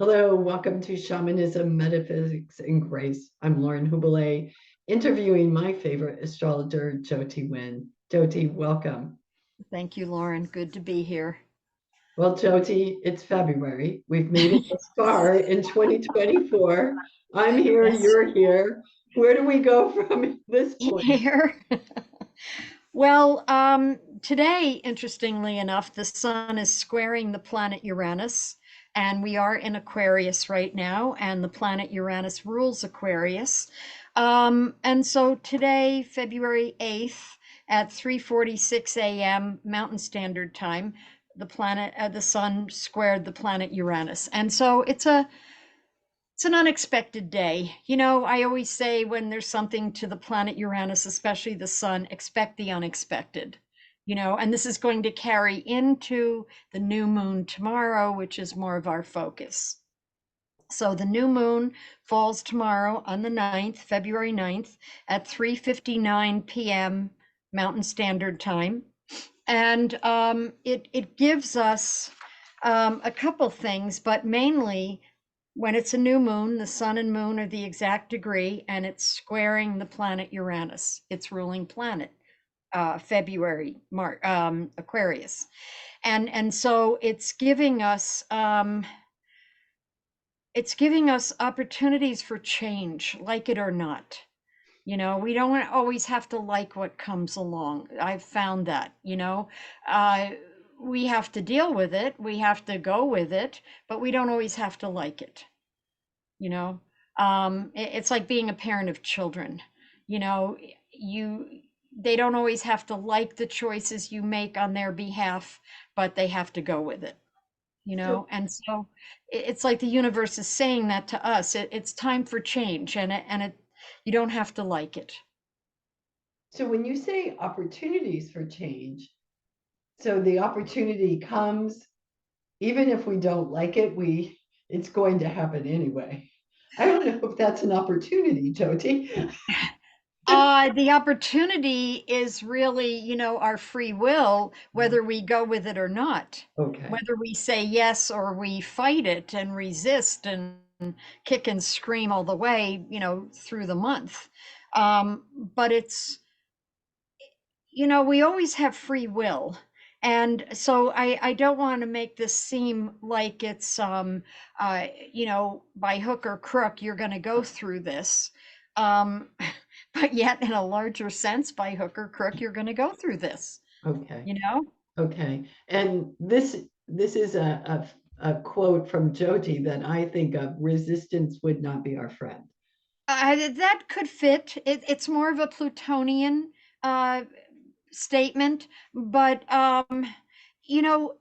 Hello, welcome to Shamanism, Metaphysics, and Grace. I'm Lauren Hubele, interviewing my favorite astrologer, Jyoti Wind. Jyoti, welcome. Thank you, Lauren. Good to be here. Well, Jyoti, it's February. We've made it this far in 2024. I'm here, Yes. you're here. Where do we go from this point? Here. Well, today, interestingly enough, the sun is squaring the planet Uranus, and we are in Aquarius right now, and the planet Uranus rules Aquarius. And so today, February 8th at 3:46 a.m. Mountain Standard Time, the sun squared the planet Uranus. And so it's an unexpected day. I always say when there's something to the planet Uranus, especially the sun, expect the unexpected. And this is going to carry into the new moon tomorrow, which is more of our focus. So the new moon falls tomorrow on the 9th, February 9th at 3:59 p.m. Mountain Standard Time. And it gives us a couple things, but mainly when it's a new moon, the sun and moon are the exact degree, and it's squaring the planet Uranus, its ruling planet, February, March, Aquarius, and so it's giving us opportunities for change, like it or not. We don't always have to like what comes along. I've found that, uh, we have to deal with it, we have to go with it, but we don't always have to like it you know it's like being a parent of children. you know you they don't always have to like the choices you make on their behalf, but they have to go with it. So, And so it's like the universe is saying that to us. It's time for change, and you don't have to like it. so when you say opportunities for change, so the opportunity comes even if we don't like it, it's going to happen anyway. I don't know if that's an opportunity, Jyoti. The opportunity is really, our free will, whether we go with it or not, Okay. whether we say yes or we fight it and resist and kick and scream all the way, through the month. But we always have free will. And so I don't want to make this seem like it's, by hook or crook, you're going to go through this. Um, but yet, in a larger sense, by hook or crook, you're going to go through this, Okay. you know? Okay. And this is a quote from Jyoti that I think of: resistance would not be our friend. That could fit. It's more of a Plutonian uh, statement, but you know,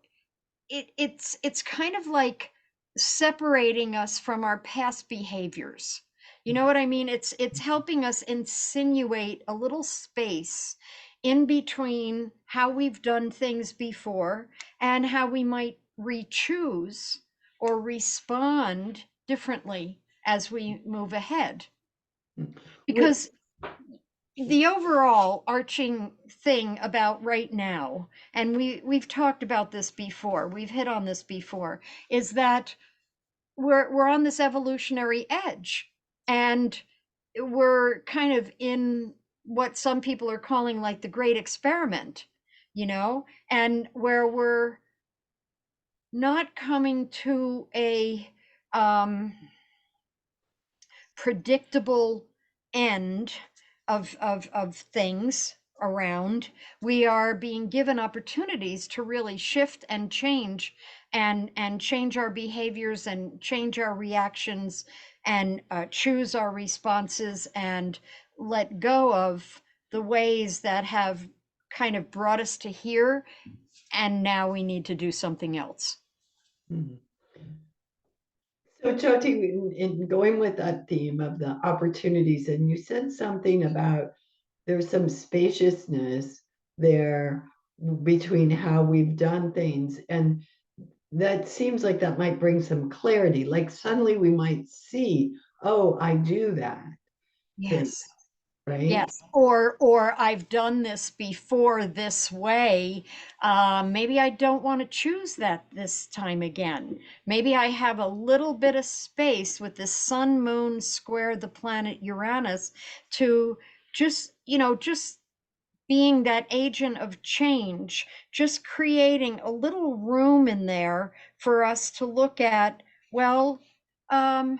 it's kind of like separating us from our past behaviors. You know what I mean? It's helping us insinuate a little space in between how we've done things before and how we might re-choose or respond differently as we move ahead. With Because the overall arching thing about right now, and we've talked about this before, we've hit on this before, is that we're on this evolutionary edge, and we're kind of in what some people are calling like the great experiment, and where we're not coming to a um predictable end of things around. We are being given opportunities to really shift and change, and change our behaviors and change our reactions, and choose our responses and let go of the ways that have kind of brought us to here, and now we need to do something else. Mhm. So Jyoti, in going with that theme of the opportunities, and you said something about there's some spaciousness there between how we've done things, and that seems like that might bring some clarity. Like suddenly we might see, oh, I do that thing. Yes. right? Yes, or I've done this before this way. Maybe I don't want to choose that this time again. Maybe I have a little bit of space with the sun, moon square the planet Uranus to just being that agent of change, just creating a little room in there for us to look at, well, um,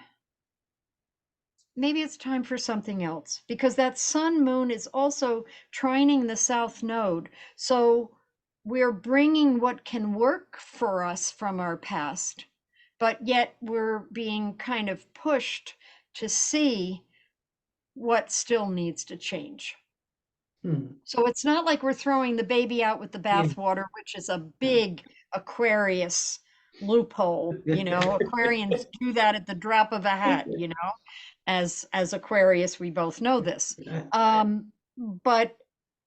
maybe it's time for something else because that sun moon is also trining the south node. So we're bringing what can work for us from our past, but yet we're being kind of pushed to see what still needs to change. Hmm. So it's not like we're throwing the baby out with the Yeah. bathwater, which is a big Aquarius loophole. Aquarians do that at the drop of a hat, as Aquarius, we both know this. But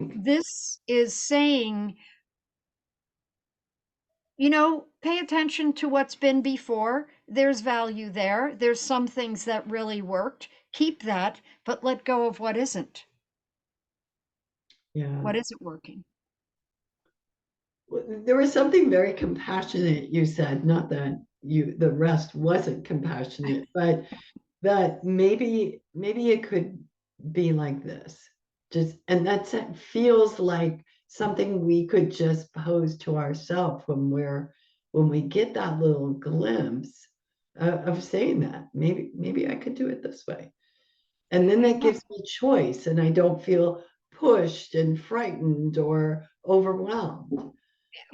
this is saying, pay attention to what's been before. There's value there. There's some things that really worked. Keep that, but let go of what isn't. Yeah. What isn't working? There was something very compassionate you said, not that the rest wasn't compassionate, but that maybe it could be like this. Just and that feels like something we could just pose to ourselves when we get that little glimpse of saying that. Maybe I could do it this way. And then that gives me choice and I don't feel pushed and frightened or overwhelmed.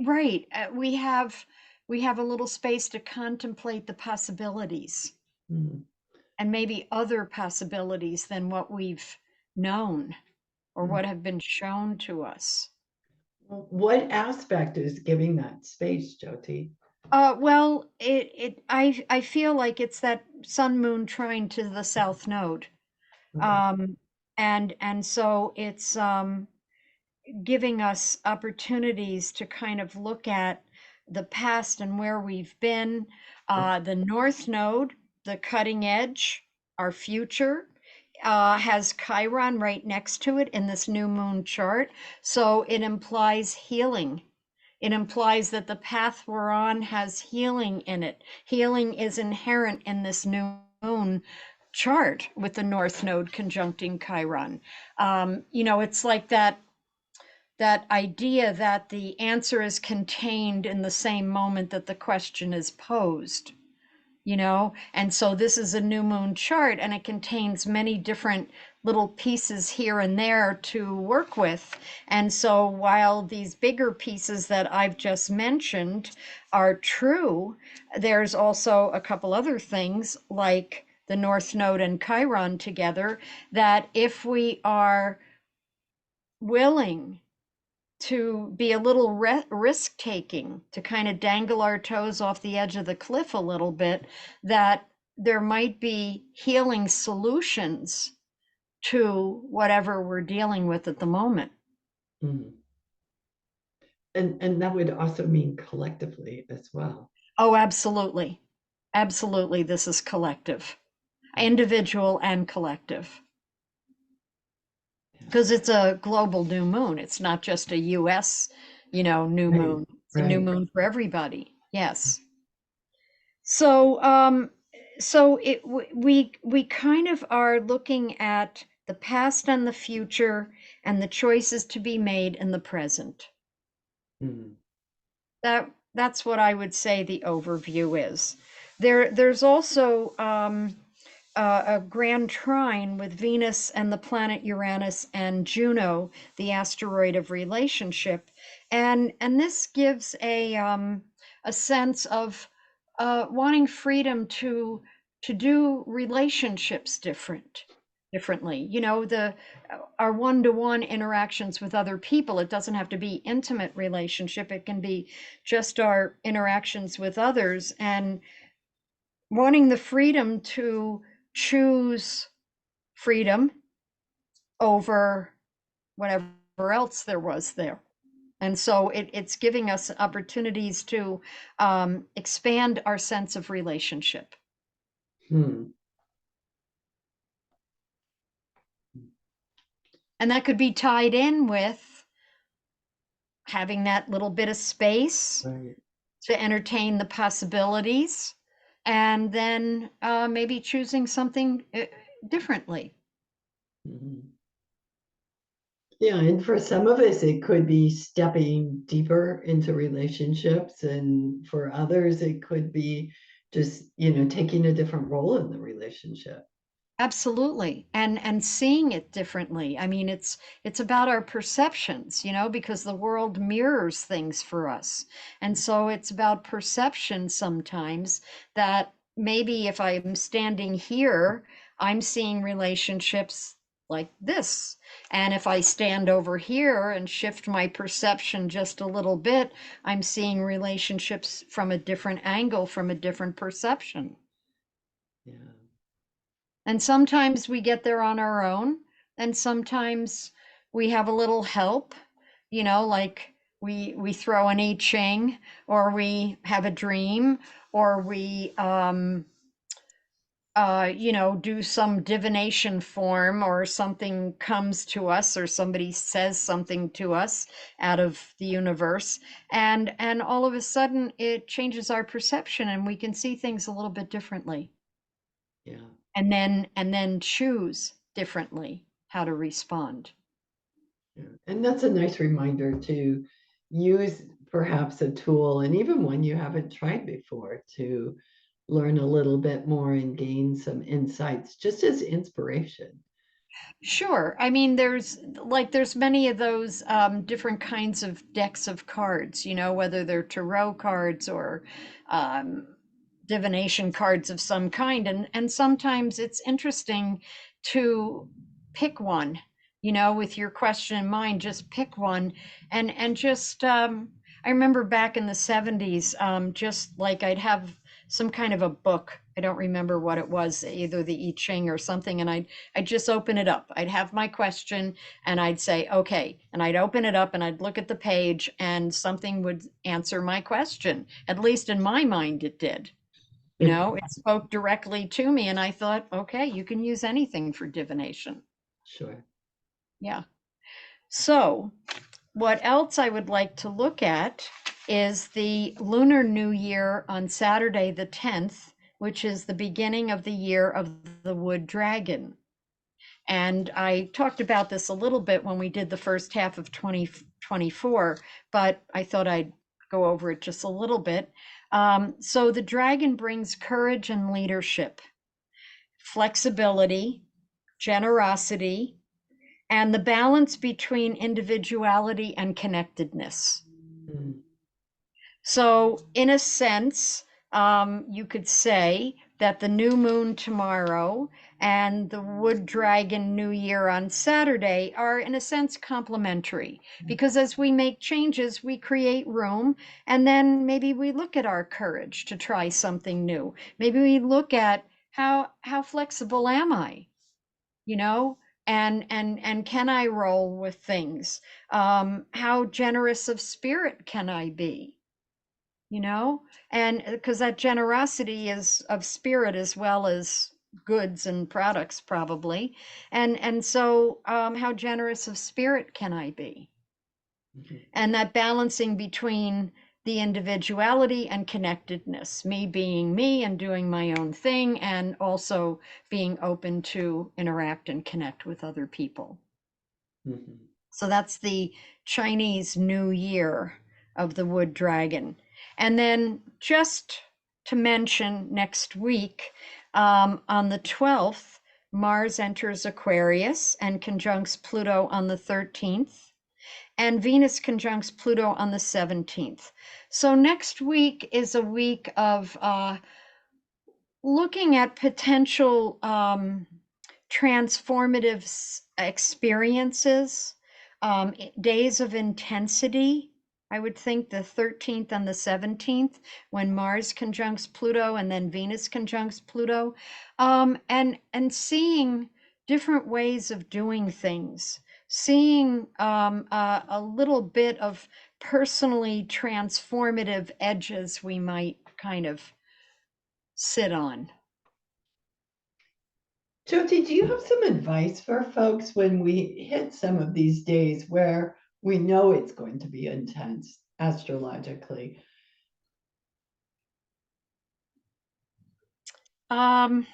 Right. We have a little space to contemplate the possibilities Mm, and maybe other possibilities than what we've known or mm. what have been shown to us. What aspect is giving that space, Jyoti? Well, I feel like it's that sun moon trine to the south node. Okay. Um, and so it's giving us opportunities to kind of look at the past and where we've been. The North Node, the cutting edge, our future, has Chiron right next to it in this new moon chart. So it implies healing. It implies that the path we're on has healing in it. Healing is inherent in this new moon chart with the North Node conjuncting Chiron. It's like that idea that the answer is contained in the same moment that the question is posed, and so this is a new moon chart and it contains many different little pieces here and there to work with. And so while these bigger pieces that I've just mentioned are true, there's also a couple other things like the North Node and Chiron together that if we are willing to be a little risk taking, to kind of dangle our toes off the edge of the cliff a little bit, that there might be healing solutions to whatever we're dealing with at the moment. Mm. And that would also mean collectively as well. Oh, absolutely. Absolutely. This is collective, individual and collective, Yeah. because it's a global new moon. It's not just a US, new Right. moon. It's a new Right. moon for everybody. Yes. So we kind of are looking at the past and the future and the choices to be made in the present. Mm. That's what I would say the overview is. There's also a grand trine with Venus and the planet Uranus and Juno, the asteroid of relationship, and this gives a sense of wanting freedom to do relationships differently. The our one-to-one interactions with other people. It doesn't have to be intimate relationship. It can be just our interactions with others and wanting the freedom to choose freedom over whatever else there was there. And so it's giving us opportunities to expand our sense of relationship. Hmm. And that could be tied in with having that little bit of space Right. to entertain the possibilities, and then maybe choosing something differently. Mhm. Yeah, and for some of us, it could be stepping deeper into relationships, and for others, it could be just, taking a different role in the relationship. Absolutely. And seeing it differently. I mean, it's about our perceptions, because the world mirrors things for us. And so it's about perception sometimes, that maybe if I'm standing here, I'm seeing relationships like this. And if I stand over here and shift my perception just a little bit, I'm seeing relationships from a different angle, from a different perception. Yeah. And sometimes we get there on our own, and sometimes we have a little help, like we throw an I Ching, or we have a dream, or we do some divination form, or something comes to us, or somebody says something to us out of the universe, and all of a sudden it changes our perception, and we can see things a little bit differently, Yeah. and then choose differently how to respond. Yeah. And that's a nice reminder to use perhaps a tool, and even one you haven't tried before, to learn a little bit more and gain some insights just as inspiration. Sure. I mean, there's many of those different kinds of decks of cards, whether they're tarot cards or um, divination cards of some kind. And sometimes it's interesting to pick one, with your question in mind, just pick one, and just I remember back in the 70s, just like I'd have some kind of a book. I don't remember what it was, either the I Ching or something, and I'd just open it up. I'd have my question and I'd say, okay. And I'd open it up and I'd look at the page, and something would answer my question. At least in my mind, it did. It spoke directly to me. And I thought, okay, you can use anything for divination. Sure. Yeah. So, what else I would like to look at is the Lunar New Year on Saturday, the 10th, which is the beginning of the year of the wood dragon. And I talked about this a little bit when we did the first half of 2024, but I thought I'd go over it just a little bit. So the dragon brings courage and leadership, flexibility, generosity, and the balance between individuality and connectedness. Mm. So, in a sense, you could say that the new moon tomorrow and the wood dragon new year on Saturday are, in a sense, complementary, because as we make changes, we create room, and then maybe we look at our courage to try something new. Maybe we look at how flexible am I, you know? And can I roll with things? How generous of spirit can I be? you know and because that generosity is of spirit as well as goods and products, probably. And so how generous of spirit can I be? Mhm. And that balancing between the individuality and connectedness, me being me and doing my own thing, and also being open to interact and connect with other people. Mhm. So that's the Chinese New Year of the wood dragon. And then, just to mention, next week, on the 12th, Mars enters Aquarius and conjuncts Pluto on the 13th, and Venus conjuncts Pluto on the 17th. So next week is a week of looking at potential transformative experiences, days of intensity. I would think the 13th and the 17th, when Mars conjuncts Pluto and then Venus conjuncts Pluto, and seeing different ways of doing things, seeing a little bit of personally transformative edges we might kind of sit on. Jyoti, do you have some advice for folks when we hit some of these days where we know it's going to be intense astrologically? Um,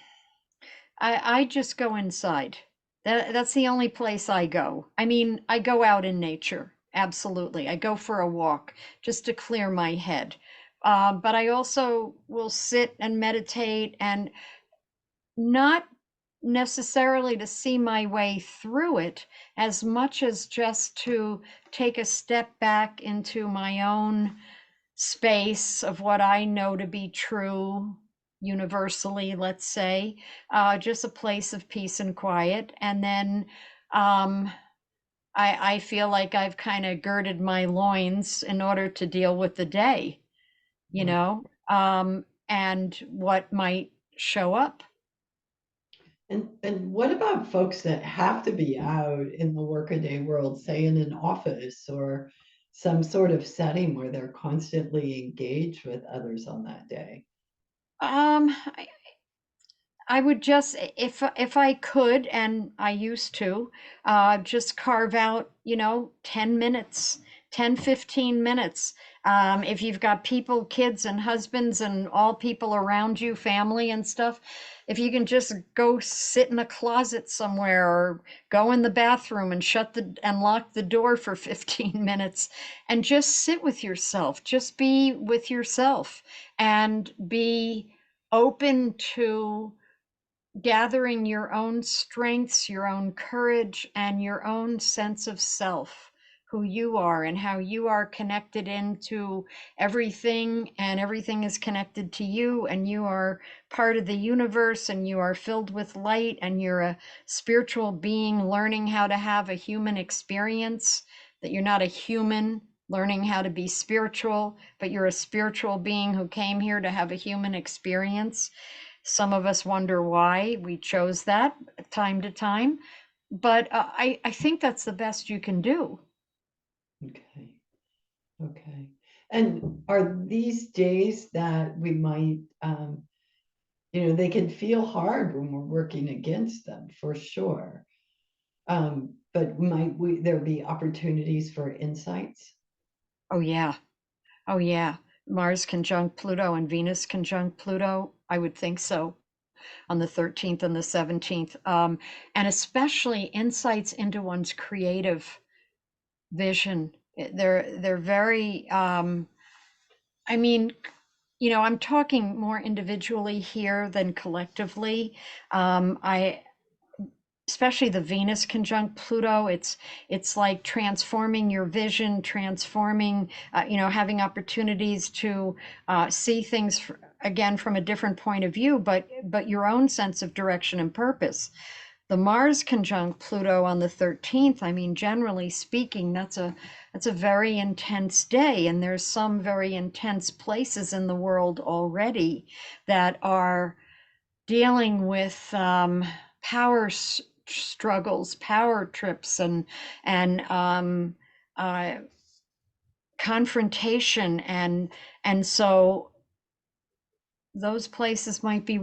I just go inside. That's the only place I go. I mean, I go out in nature. Absolutely. I go for a walk just to clear my head. But I also will sit and meditate and not necessarily to see my way through it as much as just to take a step back into my own space of what I know to be true universally, let's say, just a place of peace and quiet. And then um, I feel like I've kind of girded my loins in order to deal with the day, you Right. know, and what might show up. And what about folks that have to be out in the workaday world, say in an office or some sort of setting where they're constantly engaged with others on that day? I would just, if I could, and I used to, just carve out, 10 minutes, 10, 15 minutes. If you've got people, kids and husbands and all people around you, family and stuff, if you can just go sit in a closet somewhere or go in the bathroom and and lock the door for 15 minutes and just sit with yourself, just be with yourself and be open to gathering your own strengths, your own courage, and your own sense of self, who you are and how you are connected into everything, and everything is connected to you, and you are part of the universe, and you are filled with light, and you're a spiritual being learning how to have a human experience, that you're not a human learning how to be spiritual, but you're a spiritual being who came here to have a human experience. Some of us wonder why we chose that time to time, but I think that's the best you can do. Okay. Okay. And are these days that we might, they can feel hard when we're working against them for sure. But there be opportunities for insights? Oh, yeah. Oh, yeah. Mars conjunct Pluto and Venus conjunct Pluto. I would think so on the 13th and the 17th. And especially insights into one's creative vision. They're very, I mean, I'm talking more individually here than collectively. I especially the Venus conjunct Pluto, it's like transforming your vision, transforming, having opportunities to see things again from a different point of view, but your own sense of direction and purpose. The Mars conjunct Pluto on the 13th, I mean, generally speaking, that's a very intense day, and there's some very intense places in the world already that are dealing with power struggles, power trips, and uh, confrontation, and so those places might be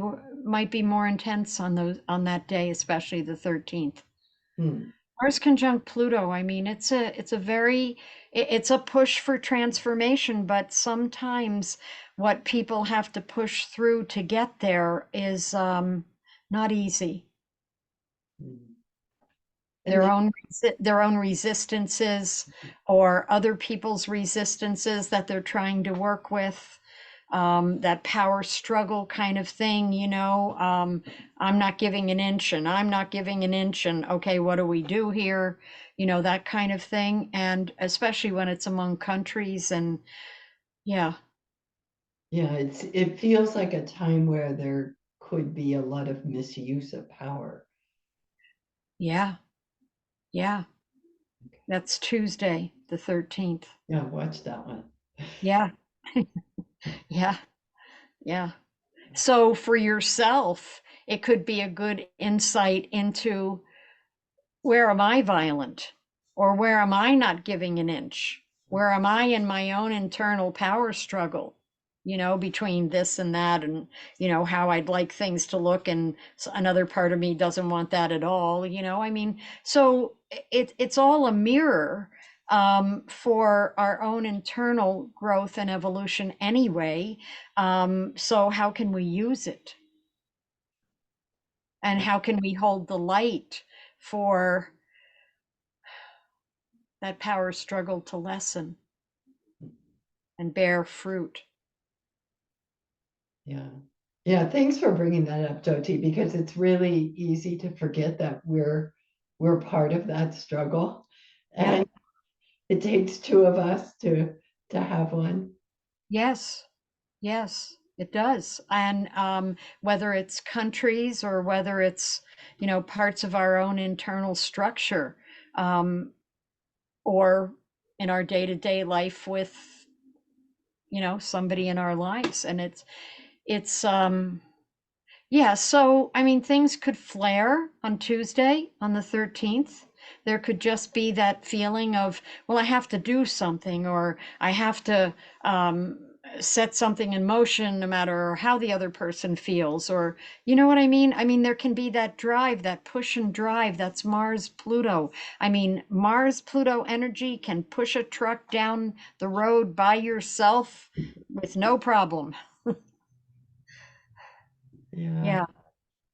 more intense on that day, especially the 13th. Hmm. Mars conjunct Pluto. I mean, it's a push for transformation, but sometimes what people have to push through to get there is not easy. Hmm. And Their that, own their own resistances or other people's resistances that they're trying to work with. That power struggle kind of thing, I'm not giving an inch and I'm not giving an inch, and okay, what do we do here? That kind of thing. And especially when it's among countries, and yeah, yeah, it feels like a time where there could be a lot of misuse of power. yeah, yeah. That's Tuesday, the 13th. Yeah, watch that one. Yeah, yeah, yeah. So for yourself, it could be a good insight into, where am I violent? Or where am I not giving an inch? Where am I in my own internal power struggle? between this and that, and how I'd like things to look, and another part of me doesn't want that at all. I mean, so it's all a mirror for our own internal growth and evolution anyway. So how can we use it? And how can we hold the light for that power struggle to lessen and bear fruit? Yeah. Yeah, thanks for bringing that up, Jyoti, because it's really easy to forget that we're part of that struggle. Yeah. And it takes two of us to have one. Yes. Yes, it does. And whether it's countries or whether it's, parts of our own internal structure, um, or in our day-to-day life with, somebody in our lives. And it's yeah, so I mean, things could flare on Tuesday, on the 13th. There could just be that feeling of, well, I have to do something, or I have to set something in motion, no matter how the other person feels, or you know what I mean? I mean, there can be that drive, that push and drive. That's Mars Pluto. I mean, Mars Pluto energy can push a truck down the road by yourself with no problem. Yeah. Yeah.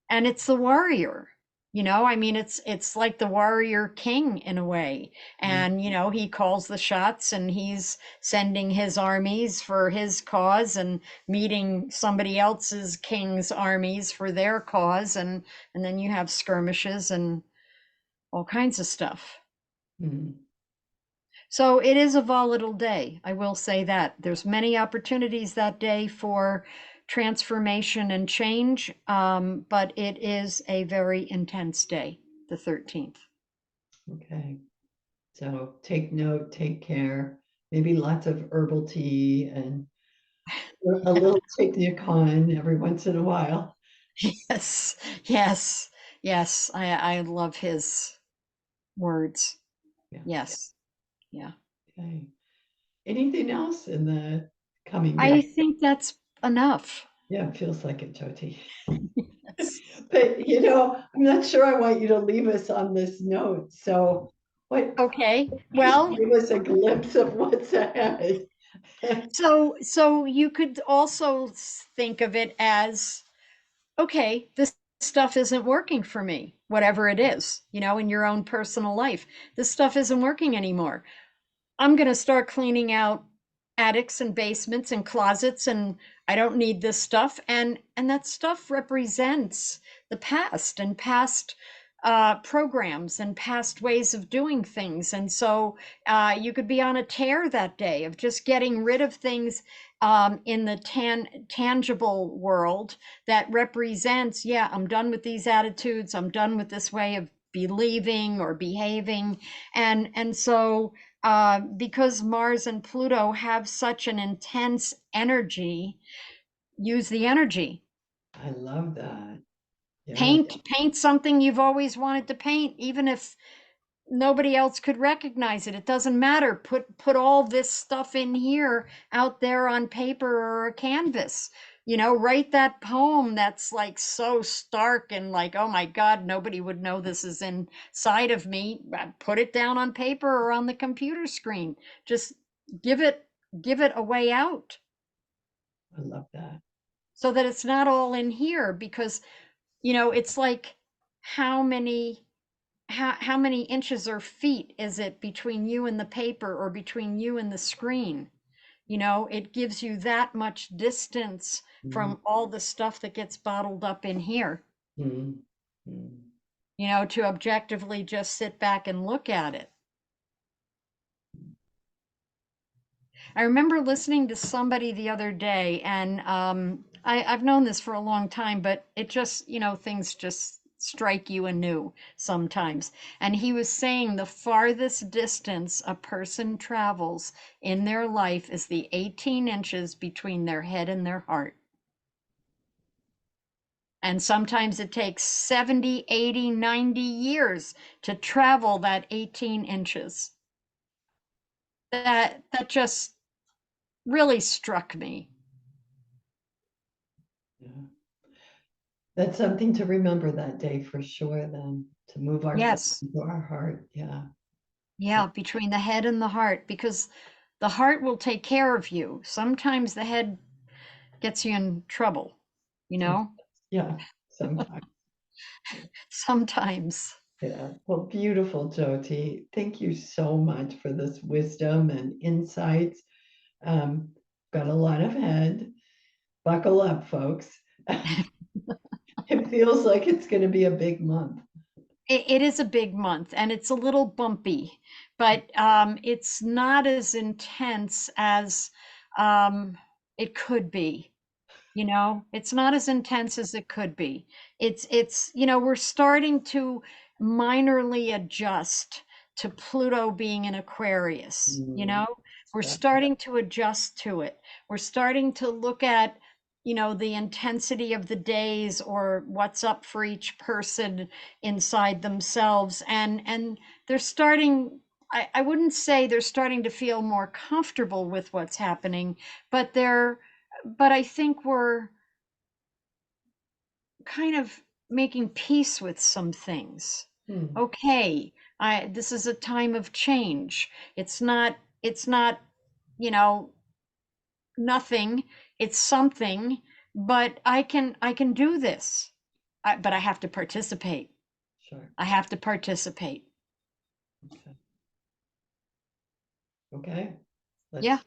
And it's the warrior. I mean, it's like the warrior king in a way. Mm, And he calls the shots, and he's sending his armies for his cause, and meeting somebody else's king's armies for their cause, and then you have skirmishes and all kinds of stuff. mm. So it is a volatile day. I will say that. There's many opportunities that day for transformation and change, but it is a very intense day, the 13th. Okay. So take note, take care, maybe lots of herbal tea and a little Tignicon every once in a while. Yes, yes, yes. I love his words. Yeah. Yes, yeah. Okay. Anything else in the coming I day? think that's enough. Yeah, it feels like it, Jyoti. Yes. But I'm not sure I want you to leave us on this note. So what Okay. just Well, give us a glimpse of what's ahead. so you could also think of it as, okay, this stuff isn't working for me, whatever it is, in your own personal life. This stuff isn't working anymore. I'm going to start cleaning out attics and basements and closets, and I don't need this stuff. And that stuff represents the past, and past programs, and past ways of doing things. And so you could be on a tear that day of just getting rid of things in the tangible world that represents, yeah, I'm done with these attitudes. I'm done with this way of believing or behaving. And so because Mars and Pluto have such an intense energy, use the energy. I love that. Yeah. Paint something you've always wanted to paint, even if nobody else could recognize it. It doesn't matter. Put all this stuff in here, out there on paper or a canvas. Write that poem that's like so stark and like, oh my God, nobody would know this is inside of me. Put it down on paper or on the computer screen. Just give it give it a way out, I love that. so that it's not all in here. Because it's like, how many how many inches or feet is it between you and the paper, or between you and the screen? It gives you that much distance Mm, from all the stuff that gets bottled up in here, mm, mm. to objectively just sit back and look at it. I remember listening to somebody the other day, and I've known this for a long time, but it just, things just strike you anew sometimes. And he was saying the farthest distance a person travels in their life is the 18 inches between their head and their heart. And sometimes it takes 70, 80, 90 years to travel that 18 inches. That just really struck me. Yeah. That's something to remember that day for sure, then, to move our thoughts Yes. into our heart. Yeah. Yeah, between the head and the heart, because the heart will take care of you. Sometimes the head gets you in trouble, you Some, know? yeah, sometimes. Sometimes. Yeah. Well, beautiful, Jyoti. Thank you so much for this wisdom and insights. Um, got a lot of head. Buckle up, folks. It feels like it's going to be a big month. It is a big month and it's a little bumpy, but it's not as intense as it could be. You know, it's not as intense as it could be. We're starting to minorly adjust to Pluto being in Aquarius, you Mm, know? We're yeah. starting to adjust to it. We're starting to look at, the intensity of the days or what's up for each person inside themselves. And they're starting, I wouldn't say they're starting to feel more comfortable with what's happening, but I think we're kind of making peace with some things. Hmm, Okay, this is a time of change. It's not, you know, nothing. It's something, but I can do this. But I have to participate. sure. I have to participate. Okay. Okay. Yeah,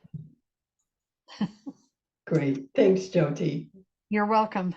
Let's Great. Thanks, Jyoti. you're welcome.